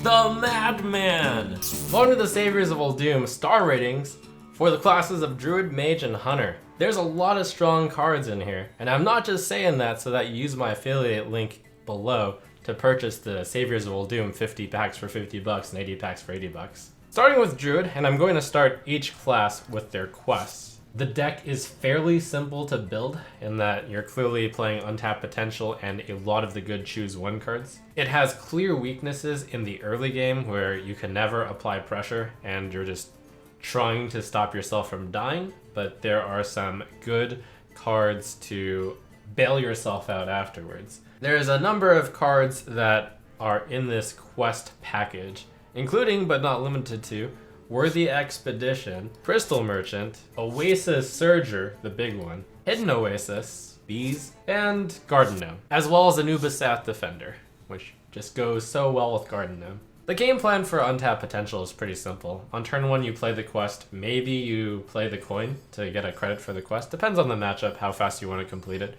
the Madman! Welcome to the Saviors of Uldum star ratings for the classes of Druid, Mage, and Hunter. There's a lot of strong cards in here, and I'm not just saying that so that you use my affiliate link below to purchase the Saviors of Uldum 50 packs for 50 bucks and 80 packs for 80 bucks. Starting with Druid, and I'm going to start each class with their quests. The deck is fairly simple to build in that you're clearly playing untapped potential and a lot of the good choose one cards. It has clear weaknesses in the early game where you can never apply pressure and you're just trying to stop yourself from dying, but there are some good cards to bail yourself out afterwards. There's a number of cards that are in this quest package, including but not limited to Worthy Expedition, Crystal Merchant, Oasis Surger, the big one, Hidden Oasis, Bees, and Garden Gnome, as well as Anubis Defender, which just goes so well with Garden Gnome. The game plan for Untapped Potential is pretty simple. On turn 1 you play the quest, maybe you play the coin to get a credit for the quest, depends on the matchup, how fast you want to complete it.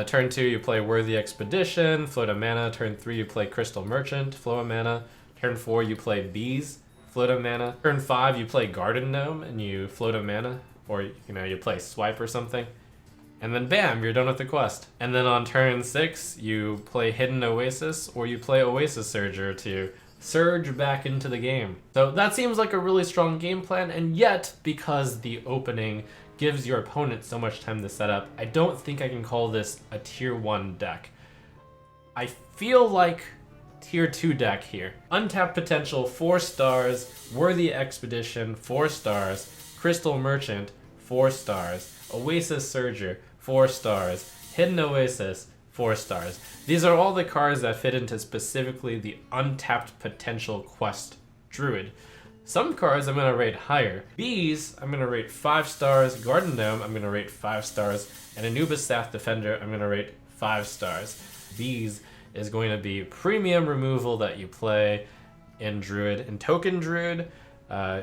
Turn 2 you play Worthy Expedition, float a mana. Turn 3 you play Crystal Merchant, flow a mana. Turn 4 you play Bees, float a mana. Turn 5 you play Garden Gnome and you float a mana, or you play Swipe or something. And then bam, you're done with the quest. And then on turn 6 you play Hidden Oasis or you play Oasis Surger to surge back into the game. So that seems like a really strong game plan, and yet because the opening gives your opponent so much time to set up, I don't think I can call this a tier 1 deck. I feel like tier 2 deck here. Untapped Potential 4 stars, Worthy Expedition 4 stars, Crystal Merchant 4 stars, Oasis Surger 4 stars, Hidden Oasis 4 stars. These are all the cards that fit into specifically the Untapped Potential quest Druid. Some cards I'm going to rate higher. Bees, I'm going to rate 5 stars. Garden Gnome, I'm going to rate 5 stars. And Anubis Defender, I'm going to rate 5 stars. Bees is going to be premium removal that you play in Druid, in Token Druid,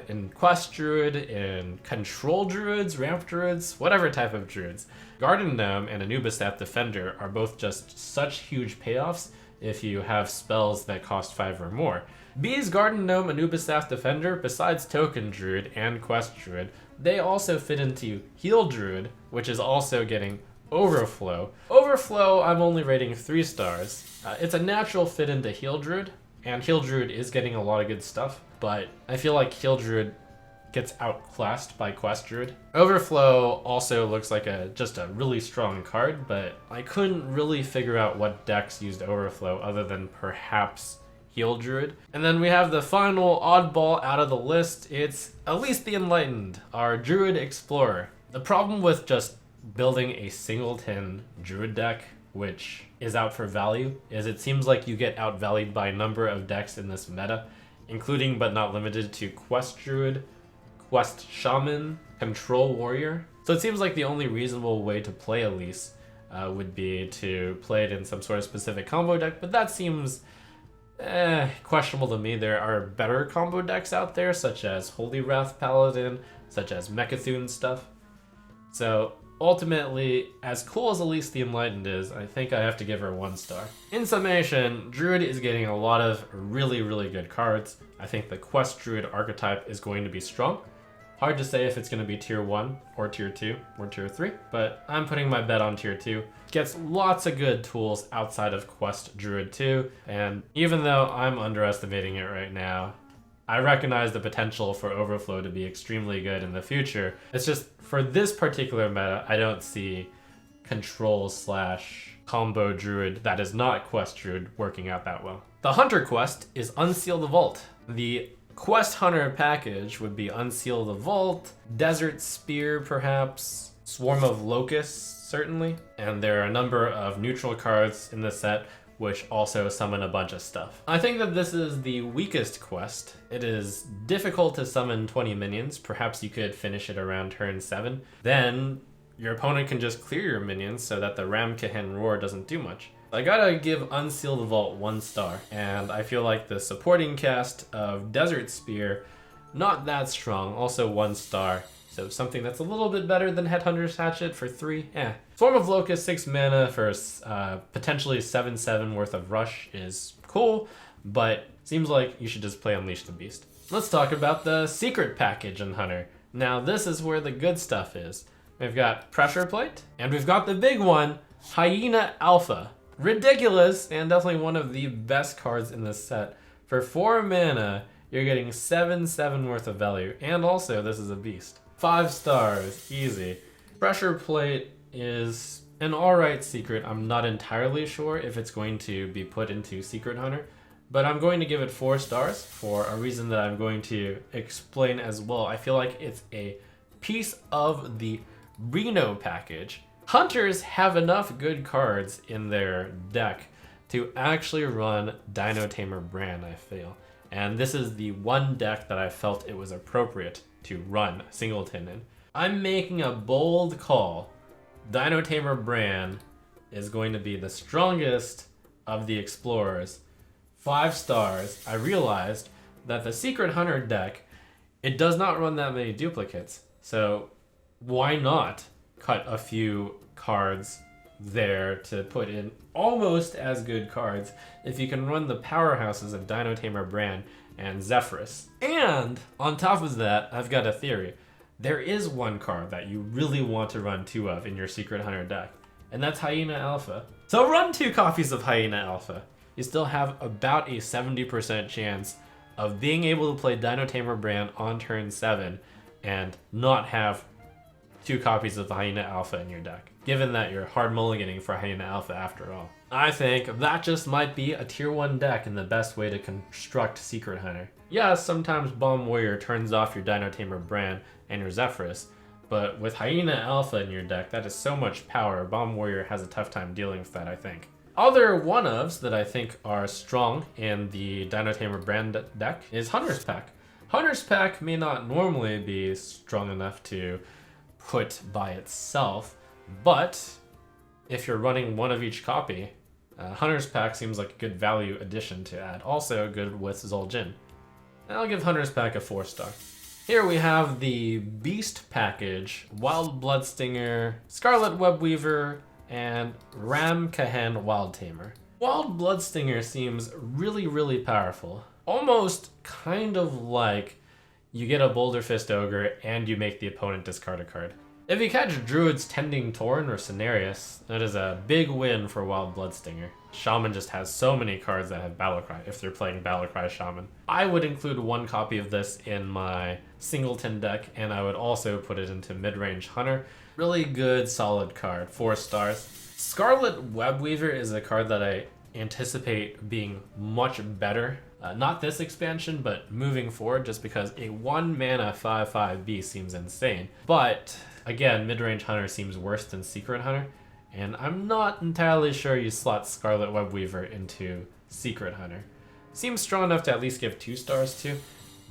in Quest Druid, in Control Druids, Ramp Druids, whatever type of Druids. Garden Gnome and Anubis Defender are both just such huge payoffs if you have spells that cost 5 or more. Bees, Garden Gnome, Anubis Defender, besides Token Druid and Quest Druid, they also fit into Heal Druid, which is also getting Overflow. Overflow, I'm only rating 3 stars. It's a natural fit into Heal Druid, and Heal Druid is getting a lot of good stuff, but I feel like Heal Druid gets outclassed by Quest Druid. Overflow also looks like just a really strong card, but I couldn't really figure out what decks used Overflow other than perhaps Heal Druid. And then we have the final oddball out of the list. It's at least the Enlightened, our Druid Explorer. The problem with just building a singleton Druid deck, which is out for value, is it seems like you get outvalued by a number of decks in this meta, including but not limited to Quest Druid, Quest Shaman, Control Warrior. So it seems like the only reasonable way to play Elise would be to play it in some sort of specific combo deck, but that seems questionable to me. There are better combo decks out there, such as Holy Wrath Paladin, such as Mecha'thun stuff. So ultimately, as cool as Elise the Enlightened is, I think I have to give her 1 star. In summation, Druid is getting a lot of really, really good cards. I think the Quest Druid archetype is going to be strong. Hard to say if it's going to be tier 1 or tier 2 or tier 3, but I'm putting my bet on tier 2. Gets lots of good tools outside of Quest Druid 2, and even though I'm underestimating it right now, I recognize the potential for Overflow to be extremely good in the future. It's just, for this particular meta, I don't see Control/combo Druid that is not Quest Druid working out that well. The Hunter quest is Unseal the Vault. The Quest Hunter package would be Unseal the Vault, Desert Spear perhaps, Swarm of Locusts certainly, and there are a number of neutral cards in the set which also summon a bunch of stuff. I think that this is the weakest quest. It is difficult to summon 20 minions. Perhaps you could finish it around turn 7. Then your opponent can just clear your minions so that the Ramkahan Roar doesn't do much. I gotta give Unseal the Vault 1 star, and I feel like the supporting cast of Desert Spear, not that strong, also 1 star. So something that's a little bit better than Headhunter's Hatchet for 3, Swarm of Locust, 6 mana for potentially 7/7 worth of rush is cool, but Seems like you should just play Unleash the Beast. Let's talk about the secret package in Hunter. Now this is where the good stuff is. We've got Pressure Plate, and we've got the big one, Hyena Alpha. Ridiculous, and definitely one of the best cards in this set. For 4 mana, you're getting 7/7 worth of value, and also this is a beast. 5 stars, easy. Pressure Plate is an alright secret. I'm not entirely sure if it's going to be put into Secret Hunter, but I'm going to give it 4 stars for a reason that I'm going to explain as well. I feel like it's a piece of the Reno package. Hunters have enough good cards in their deck to actually run Dino Tamer Brand, I feel. And this is the one deck that I felt it was appropriate to run Singleton in. I'm making a bold call. Dino Tamer Brand is going to be the strongest of the Explorers. 5 stars. I realized that the Secret Hunter deck, it does not run that many duplicates. So why not cut a few cards there to put in almost as good cards if you can run the powerhouses of Dino Tamer Brand and Zephyrus. And on top of that, I've got a theory. There is one card that you really want to run 2 of in your Secret Hunter deck, and that's Hyena Alpha. So run 2 copies of Hyena Alpha. You still have about a 70% chance of being able to play Dino Tamer Brand on turn 7 and not have 2 copies of the Hyena Alpha in your deck, given that you're hard mulliganing for Hyena Alpha after all. I think that just might be a tier 1 deck and the best way to construct Secret Hunter. Yeah, sometimes Bomb Warrior turns off your Dino Tamer Brand and your Zephyrus, but with Hyena Alpha in your deck, that is so much power, Bomb Warrior has a tough time dealing with that, I think. Other one-ofs that I think are strong in the Dino Tamer Brand deck is Hunter's Pack. Hunter's Pack may not normally be strong enough to put by itself, but if you're running 1 of each copy, Hunter's Pack seems like a good value addition to add. Also good with Zul'jin. I'll give Hunter's Pack a 4 star. Here we have the Beast package, Wild Bloodstinger, Scarlet Webweaver, and Ram-Kahen Wild Tamer. Wild Bloodstinger seems really powerful. Almost kind of like you get a Boulder Fist Ogre and you make the opponent discard a card. If you catch Druid's Tending Torn or Cenarius, that is a big win for Wild Bloodstinger. Shaman just has so many cards that have Battlecry if they're playing Battlecry Shaman. I would include 1 copy of this in my Singleton deck, and I would also put it into Midrange Hunter. Really good, solid card, 4 stars. Scarlet Webweaver is a card that I anticipate being much better. Not this expansion, but moving forward, just because a 1 mana 5/5 beast seems insane. But again, Midrange Hunter seems worse than Secret Hunter, and I'm not entirely sure you slot Scarlet Webweaver into Secret Hunter. Seems strong enough to at least give 2 stars to,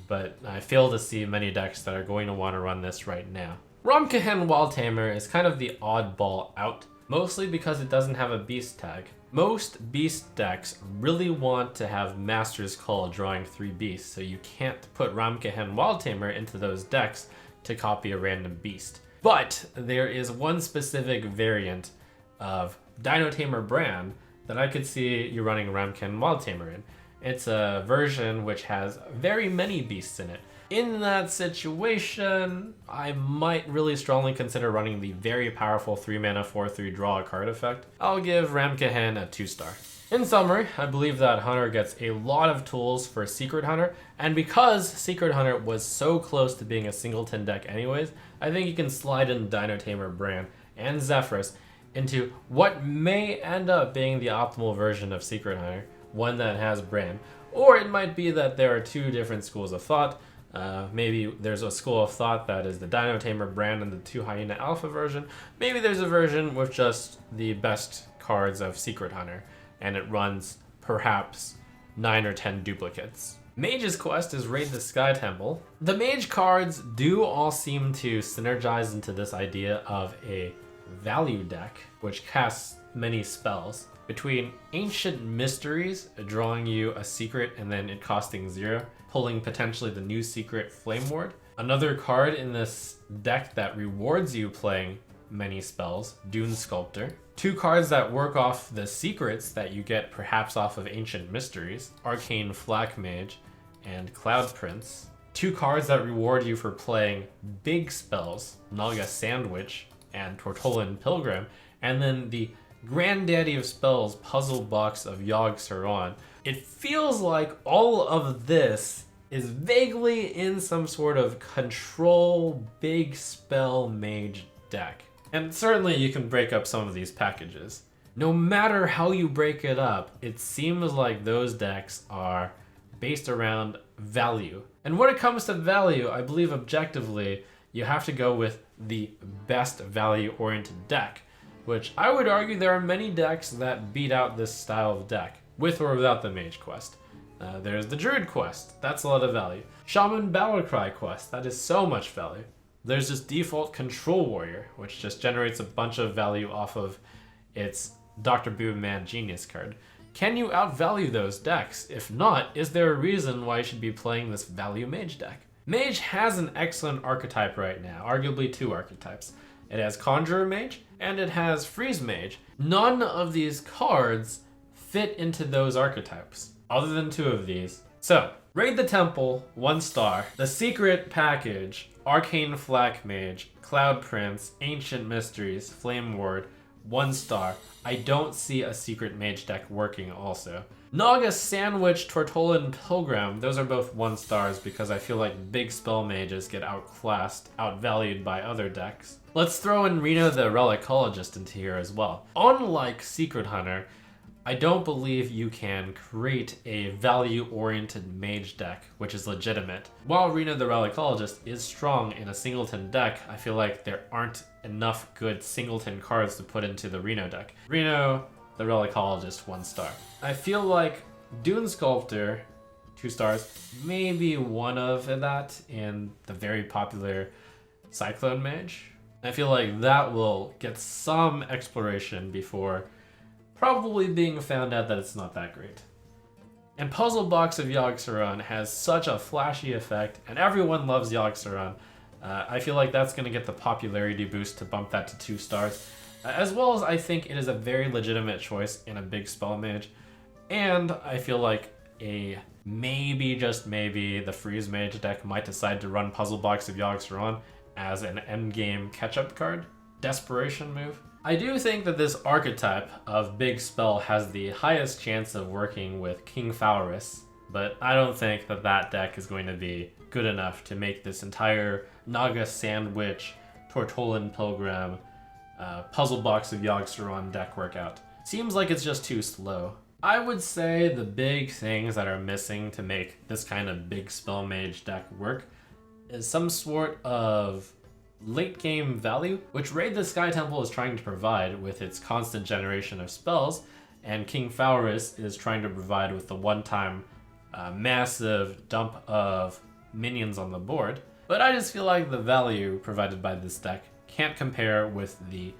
but I fail to see many decks that are going to want to run this right now. Ram-Kahen Wild Tamer is kind of the oddball out, mostly because it doesn't have a beast tag. Most beast decks really want to have Master's Call drawing 3 beasts, so you can't put Ram-Kahen Wild Tamer into those decks to copy a random beast. But there is one specific variant of Dino Tamer Brand that I could see you running Ram-Kahen Wild Tamer in. It's a version which has very many beasts in it. In that situation, I might really strongly consider running the very powerful 3 mana 4/3 draw a card effect. I'll give Ram-Kahen a 2 star. In summary, I believe that Hunter gets a lot of tools for Secret Hunter, and because Secret Hunter was so close to being a Singleton deck anyways, I think you can slide in Dino Tamer Brand and Zephyrus into what may end up being the optimal version of Secret Hunter, one that has Brand. Or it might be that there are 2 different schools of thought. Maybe there's a school of thought that is the Dino Tamer Brand and the 2 Hyena Alpha version. Maybe there's a version with just the best cards of Secret Hunter, and it runs perhaps 9 or 10 duplicates. Mage's quest is Raid the Sky Temple. The Mage cards do all seem to synergize into this idea of a value deck, which casts many spells. Between Ancient Mysteries, drawing you a secret and then it costing 0, pulling potentially the new secret Flame Ward. Another card in this deck that rewards you playing many spells, Dune Sculptor. 2 cards that work off the secrets that you get perhaps off of Ancient Mysteries, Arcane Flak Mage and Cloud Prince. 2 cards that reward you for playing big spells, Naga Sandwich and Tortollan Pilgrim, and then the granddaddy of spells, Puzzle Box of Yogg-Saron. It feels like all of this is vaguely in some sort of control big spell mage deck. And certainly you can break up some of these packages. No matter how you break it up, it seems like those decks are based around value. And when it comes to value, I believe objectively, you have to go with the best value-oriented deck, which I would argue there are many decks that beat out this style of deck, with or without the Mage quest. There's the Druid quest, that's a lot of value. Shaman Battlecry quest, that is so much value. There's this default Control Warrior, which just generates a bunch of value off of its Dr. Boom Man Genius card. Can you outvalue those decks? If not, is there a reason why you should be playing this value Mage deck? Mage has an excellent archetype right now, arguably 2 archetypes. It has Conjurer Mage, and it has Freeze Mage. None of these cards fit into those archetypes, other than 2 of these. So, Raid the Temple, 1 star. The Secret Package, Arcane Flak Mage, Cloud Prince, Ancient Mysteries, Flame Ward, 1 star. I don't see a Secret Mage deck working also. Naga Sandwich, Tortollan Pilgrim, those are both 1 stars because I feel like big spell mages get outclassed, outvalued by other decks. Let's throw in Reno the Relicologist into here as well. Unlike Secret Hunter, I don't believe you can create a value-oriented mage deck, which is legitimate. While Reno the Relicologist is strong in a singleton deck, I feel like there aren't enough good singleton cards to put into the Reno deck. Reno the Relicologist, 1 star. I feel like Dune Sculptor, 2 stars, maybe one of that in the very popular Cyclone Mage. I feel like that will get some exploration before probably being found out that it's not that great. And Puzzle Box of Yogg-Saron has such a flashy effect, and everyone loves Yogg-Saron. I feel like that's going to get the popularity boost to bump that to 2 stars. As well as I think it is a very legitimate choice in a big spell mage. And I feel like maybe, just maybe, the Freeze Mage deck might decide to run Puzzle Box of Yogg-Saron as an endgame catch-up card. Desperation move. I do think that this archetype of big spell has the highest chance of working with King Fouris, but I don't think that that deck is going to be good enough to make this entire Naga Sandwich, Tortollan Pilgrim, Puzzle Box of Yogg-Saron deck work out. Seems like it's just too slow. I would say the big things that are missing to make this kind of big spell mage deck work is some sort of late game value, which Raid the Sky Temple is trying to provide with its constant generation of spells, and King Fouris is trying to provide with the one-time massive dump of minions on the board. But I just feel like the value provided by this deck can't compare with the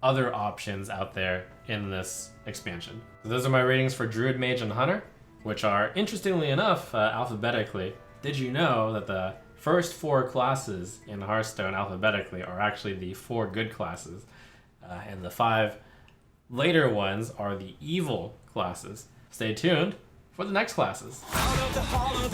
other options out there in this expansion. So those are my ratings for Druid, Mage, and Hunter, which are, interestingly enough, alphabetically. Did you know that the first 4 classes in Hearthstone alphabetically are actually the 4 good classes, and the 5 later ones are the evil classes? Stay tuned for the next classes. Out of the hall of